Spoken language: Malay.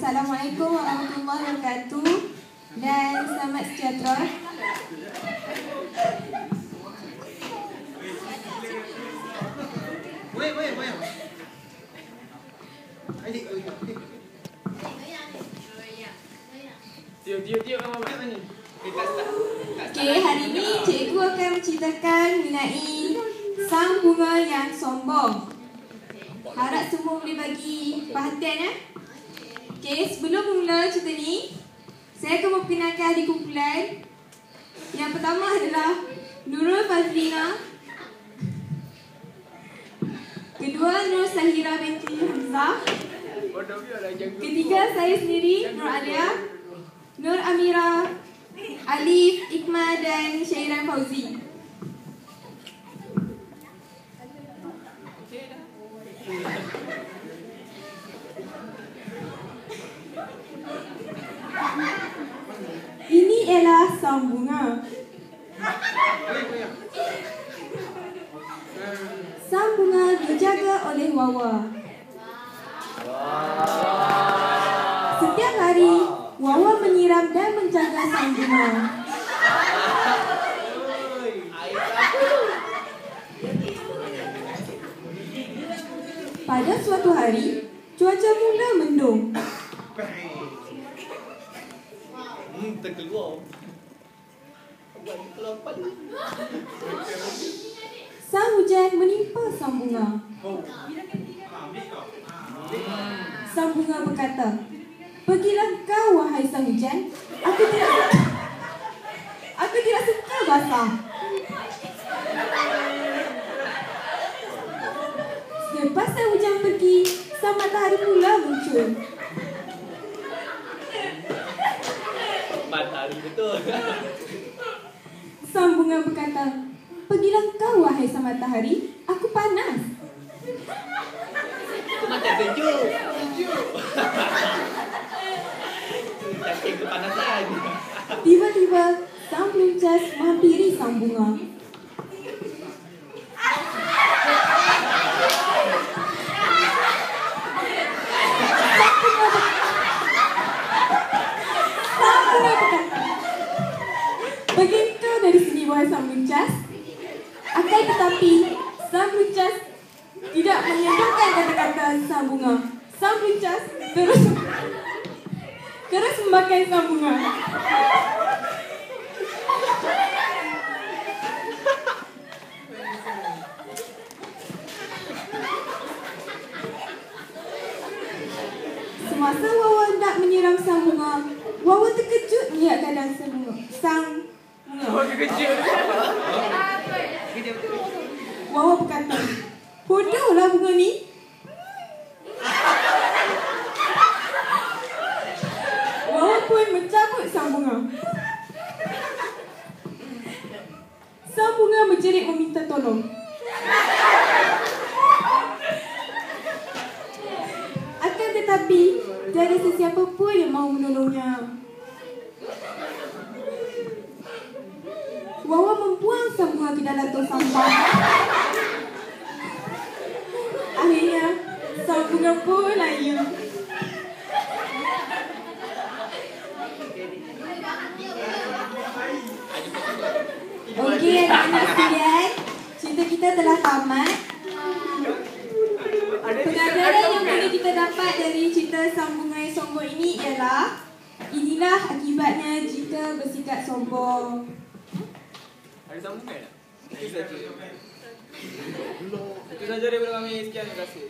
Assalamualaikum warahmatullahi wabarakatuh dan selamat sejahtera. Okey, hari ini cikgu akan menceritakan mengenai sang bunga yang sombong. Harap semua boleh bagi perhatian ya. Okey, sebelum mula cerita ni, saya akan memperkenalkan ahli kumpulan. Yang pertama adalah Nurul Fazlina. Kedua, Nur Sahira binti Hamzah. Ketiga, saya sendiri, Nur Alia, Nur Amira, Alif, Ikmal dan Syairan Fauzi. Ini ialah sang bunga. Sang bunga dijaga oleh Wawa. Setiap hari, Wawa menyiram dan menjaga sang bunga. Pada suatu hari, cuaca mula mendung. Sang hujan menimpa sang bunga. Sang bunga berkata, "Pergilah kau wahai sang hujan. Aku tidak suka basah." Selepas sang hujan pergi, sang matahari pula muncul. Matahari betul. Sang bunga berkata, "Pergilah kau wahai sang matahari. Aku panas." Itu macam sejuk. Cacing kepanasan. Tiba-tiba, sang peluncas menghampiri sang bunga. Sang bunga berkata, "Pergi kau dari sini wahai sang peluncas." Akan tetapi, sang peluncas tidak menyentuhkan kata-kata sang bunga. Sang peluncas terus memakai sang bunga. Semasa Wawa hendak menyiram sang bunga, Wawa terkejut melihat keadaan sang bunga. Wawa berkata, "Bodohlah bunga ni." Wawa pun mencabut sang bunga. Sang bunga menjerit meminta tolong. Akan tetapi, tiada sesiapa pun yang mahu menolongnya. Wawa membuang sang bunga ke dalam tong sampah. Akhirnya, sang bunga pun layu. Okey, anak-anak sekalian, cerita kita telah tamat. Pengajaran yang boleh kita dapat dari cerita sang bunga yang sombong ini ialah, inilah akibatnya jika bersikap sombong. Ada sambungan tak? Itu saja. Itu saja daripada kami. Sekian, terima kasih.